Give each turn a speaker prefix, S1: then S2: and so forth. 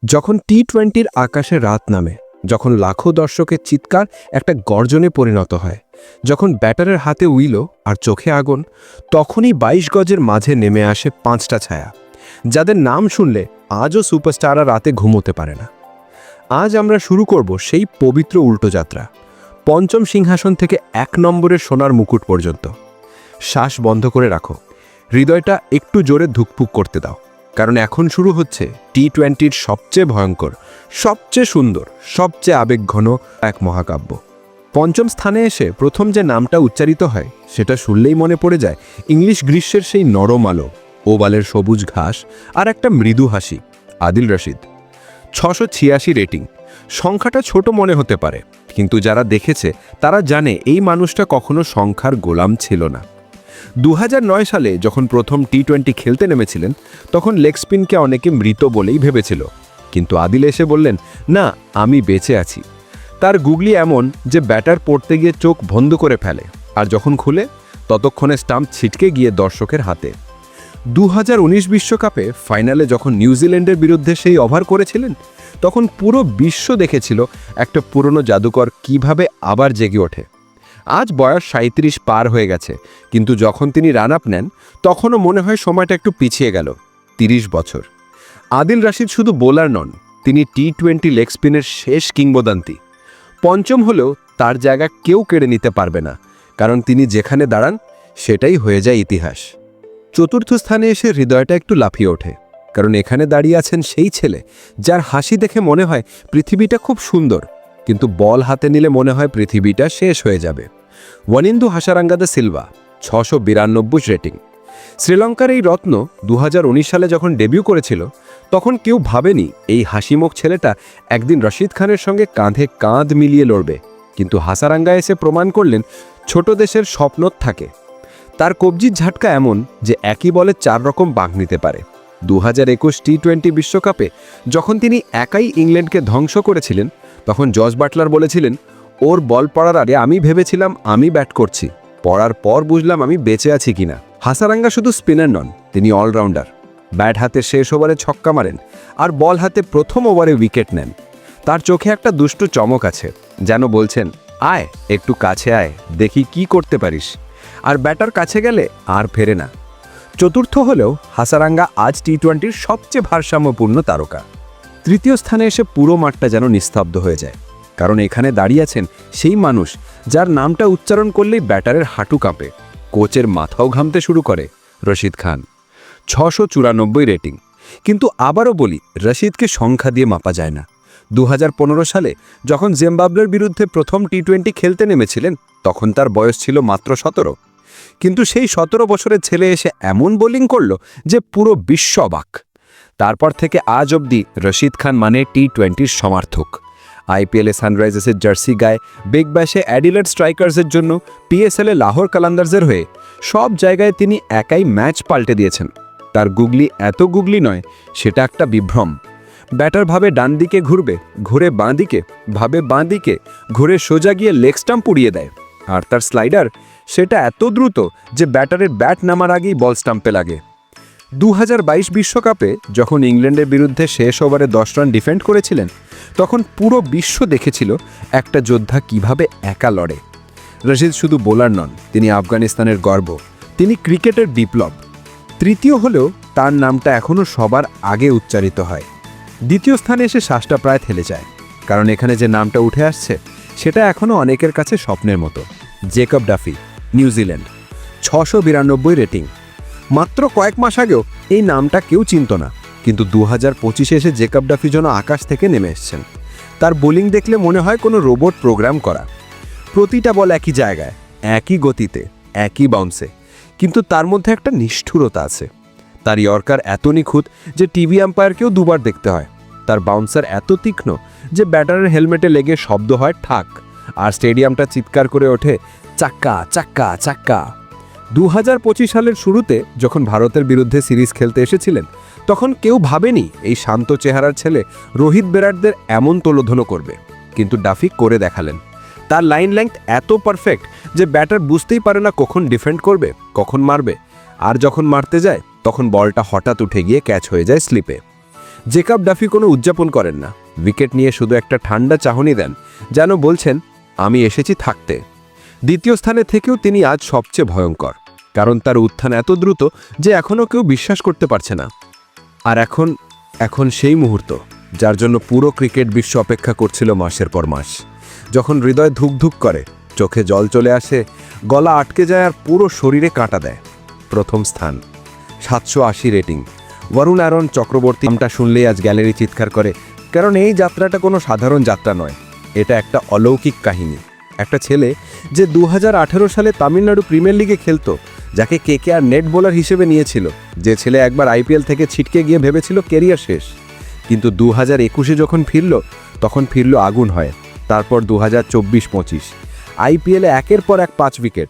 S1: যখন টি-20-র আকাশে রাত নামে, যখন লাখো দর্শকের চিৎকার একটা গর্জনে পরিণত হয়, যখন ব্যাটারের হাতে উইলো আর চোখে আগুন, তখনই ২২ গজের মাঝে নেমে আসে ৫টা ছায়া, যাদের নাম শুনলে আজও সুপারস্টাররা রাতে ঘুমোতে পারে না। আজ আমরা শুরু করব সেই পবিত্র উল্টো যাত্রা, পঞ্চম সিংহাসন থেকে ১ নম্বরের সোনার মুকুট পর্যন্ত। শ্বাস বন্ধ করে রাখো, হৃদয়টা একটু জোরে ধুকপুক করতে দাও, কারণ এখন শুরু হচ্ছে টি-20-র সবচেয়ে ভয়ঙ্কর, সবচেয়ে সুন্দর, সবচেয়ে আবেগঘন এক মহাকাব্য। পঞ্চম স্থানে এসে প্রথম যে নামটা উচ্চারিত হয় সেটা শুনলেই মনে পড়ে যায় ইংলিশ গ্রীষ্মের সেই নরম আলো, ওভালের সবুজ ঘাস আর একটা মৃদু হাসি। আদিল রশিদ। ৬৮৬ রেটিং। সংখ্যাটা ছোট মনে হতে পারে, কিন্তু যারা দেখেছে তারা জানে এই মানুষটা কখনো সংখ্যার গোলাম ছিল না। ২০০৯ সালে যখন প্রথম টি-20 খেলতে নেমেছিলেন, তখন লেগ স্পিনকে অনেকে মৃত বলেই ভেবেছিল, কিন্তু আদিল এসে বললেন, না, আমি বেঁচে আছি। তার গুগলি এমন যে ব্যাটার পড়তে গিয়ে চোখ বন্ধ করে ফেলে, আর যখন খুলে ততক্ষণে স্টাম্প ছিটকে গিয়ে দর্শকের হাতে। ২০১৯ বিশ্বকাপে ফাইনালে যখন নিউজিল্যান্ডের বিরুদ্ধে সেই ওভার করেছিলেন, তখন পুরো বিশ্ব দেখেছিল একটা পুরনো জাদুকর কিভাবে আবার জেগে ওঠে। আজ বয়স ৩৭ পার হয়ে গেছে, কিন্তু যখন তিনি রান আপ নেন তখনও মনে হয় সময়টা একটু পিছিয়ে গেল। ৩০ বছর। আদিল রশিদ শুধু বোলার নন, তিনি টি-20 লেগ স্পিনের শেষ কিংবদন্তি। পঞ্চম হলেও তার জায়গা কেউ কেড়ে নিতে পারবে না, কারণ তিনি যেখানে দাঁড়ান সেটাই হয়ে যায় ইতিহাস। চতুর্থ স্থানে এসে হৃদয়টা একটু লাফিয়ে ওঠে, কারণ এখানে দাঁড়িয়ে আছেন সেই ছেলে যার হাসি দেখে মনে হয় পৃথিবীটা খুব সুন্দর, কিন্তু বল হাতে নিলে মনে হয় পৃথিবীটা শেষ হয়ে যাবে। ওয়ানিন্দু হাসারাঙ্গা সিলভা। ৬৯২ রেটিং। শ্রীলঙ্কার এই রত্ন ২০১৯ সালে যখন ডেবিউ করেছিল, তখন কেউ ভাবেনি এই হাসিমুখ ছেলেটা একদিন রশিদ খানের সঙ্গে কাঁধে কাঁধ মিলিয়ে লড়বে, কিন্তু হাসারাঙ্গা এসে প্রমাণ করলেন ছোট দেশের স্বপ্ন থাকে। তার কবজির ঝাটকা এমন যে একই বলে ৪ রকম বাঁক নিতে পারে। ২০২১ টি-20 বিশ্বকাপে যখন তিনি একাই ইংল্যান্ডকে ধ্বংস করেছিলেন, তখন জস বাটলার বলেছিলেন, ওর বল পড়ার আগে আমি ভেবেছিলাম আমি ব্যাট করছি, পড়ার পর বুঝলাম আমি বেঁচে আছি কিনা। হাসারাঙ্গা শুধু স্পিনার নন, তিনি অলরাউন্ডার। ব্যাট হাতে শেষ ওভারে ছক্কা মারেন আর বল হাতে প্রথম ওভারে উইকেট নেন। তার চোখে একটা দুষ্ট চমক আছে, যেন বলছেন, আয় একটু কাছে আয়, দেখি কি করতে পারিস। আর ব্যাটার কাছে গেলে আর ফেরে না। চতুর্থ হলেও হাসারাঙ্গা আজ টি-20-র সবচেয়ে ভারসাম্যপূর্ণ তারকা। তৃতীয় স্থানে এসে পুরো মাঠটা যেন নিস্তব্ধ হয়ে যায়, কারণ এখানে দাঁড়িয়ে আছেন সেই মানুষ যার নামটা উচ্চারণ করলেই ব্যাটারের হাঁটু কাঁপে, কোচের মাথাও ঘামতে শুরু করে। রশিদ খান। ৬৯৪ রেটিং। কিন্তু আবারও বলি, রশিদকে সংখ্যা দিয়ে মাপা যায় না। ২০১৫ সালে যখন জিম্বাবুয়ের বিরুদ্ধে প্রথম টি-20 খেলতে নেমেছিলেন, তখন তার বয়স ছিল মাত্র ১৭। কিন্তু সেই ১৭ বছরের ছেলে এসে এমন বোলিং করল যে পুরো বিশ্ব অবাক। তারপর থেকে আজ অবধি রশিদ খান মানে টি-20-র সমার্থক। আইপিএলে সানরাইজার্সের জার্সি গায়ে, বিগ ব্যাশে অ্যাডিলেড স্ট্রাইকার্সের জন্য, পিএসএলে লাহোর কালান্দার্সের হয়ে সব জায়গায় তিনি একাই ম্যাচ পাল্টে দিয়েছেন। তার গুগলি এত গুগলি নয়, সেটা একটা বিভ্রম। ব্যাটার ভাবে ডান দিকে ঘুরবে, ঘুরে বাঁ দিকে, ভাবে বাঁ দিকে, ঘুরে সোজা গিয়ে লেগ স্টাম্প উড়িয়ে দেয়। আর তার স্লাইডার, সেটা এত দ্রুত যে ব্যাটারের ব্যাট নামার আগেই বল স্টাম্পে লাগে। ২০২২ বিশ্বকাপে যখন ইংল্যান্ডের বিরুদ্ধে শেষ ওভারে ১০ রান ডিফেন্ড করেছিলেন, তখন পুরো বিশ্ব দেখেছিল একটা যোদ্ধা কিভাবে একা লড়ে। রশিদ শুধু বোলার নন, তিনি আফগানিস্তানের গর্ব, তিনি ক্রিকেটের বিপ্লব। তৃতীয় হলেও তার নামটা এখনও সবার আগে উচ্চারিত হয়। দ্বিতীয় স্থানে এসে শ্বাসটা প্রায় থেলে যায়, কারণ এখানে যে নামটা উঠে আসছে সেটা এখনও অনেকের কাছে স্বপ্নের মতো। Jacob Duffy. নিউজিল্যান্ড। ৬৯২ রেটিং। মাত্র কয়েক মাস আগেও এই নামটা কেউ চিনত না, কিন্তু ২০২৫ এসে জেকব ডাফি যেন আকাশ থেকে নেমে এসছেন। তার বোলিং দেখলে মনে হয় কোনো রোবট প্রোগ্রাম করা। প্রতিটা বল একই জায়গায়, একই গতিতে, একই বাউন্সে, কিন্তু তার মধ্যে একটা নিষ্ঠুরতা আছে। তার ইয়র্কার এত নিখুঁত যে টিভি আম্পায়ারকেও দুবার দেখতে হয়। তার বাউন্সার এত তীক্ষ্ণ যে ব্যাটারের হেলমেটে লেগে শব্দ হয় ঠাক, আর স্টেডিয়ামটা চিৎকার করে ওঠে, চাক্কা চাক্কা চাক্কা। ২০২৫ সালের শুরুতে যখন ভারতের বিরুদ্ধে সিরিজ খেলতে এসেছিলেন, তখন কেউ ভাবেনি এই শান্ত চেহারার ছেলে রোহিত বেরাটদের এমন তোলোধনো করবে, কিন্তু ডাফি করে দেখালেন। তার লাইন লেংথ এত পারফেক্ট যে ব্যাটার বুঝতেই পারে না কখন ডিফেন্ড করবে, কখন মারবে, আর যখন মারতে যায় তখন বলটা হঠাৎ উঠে গিয়ে ক্যাচ হয়ে যায় স্লিপে। জেকাব ডাফি কোনো উদযাপন করেন না, উইকেট নিয়ে শুধু একটা ঠান্ডা চাহনি দেন, যেন বলছেন আমি এসেছি থাকতে। দ্বিতীয় স্থানে থেকেও তিনি আজ সবচেয়ে ভয়ঙ্কর, কারণ তার উত্থান এত দ্রুত যে এখনও কেউ বিশ্বাস করতে পারছে না। আর এখন সেই মুহূর্ত, যার জন্য পুরো ক্রিকেট বিশ্ব অপেক্ষা করছিল মাসের পর মাস, যখন হৃদয় ধুকধুক করে, চোখে জল চলে আসে, গলা আটকে যায় আর পুরো শরীরে কাঁটা দেয়। প্রথম স্থান, 780 রেটিং, বরুণ আরন চক্রবর্তী। নামটা শুনলেই আজ গ্যালারি চিৎকার করে, কারণ এই যাত্রাটা কোনো সাধারণ যাত্রা নয়, এটা একটা অলৌকিক কাহিনী। একটা ছেলে যে 2018 সালে তামিলনাড়ু প্রিমিয়ার লিগে খেলতো, যাকে কেকেআর নেট বোলার হিসেবে নিয়েছিল, যে ছেলে একবার আইপিএল থেকে ছিটকে গিয়ে ভেবেছিল কেরিয়ার শেষ, কিন্তু 2021-এ যখন ফিরল, তখন ফিরল আগুন হয়। তারপর 2024-25 আইপিএলে একের পর এক 5 উইকেট,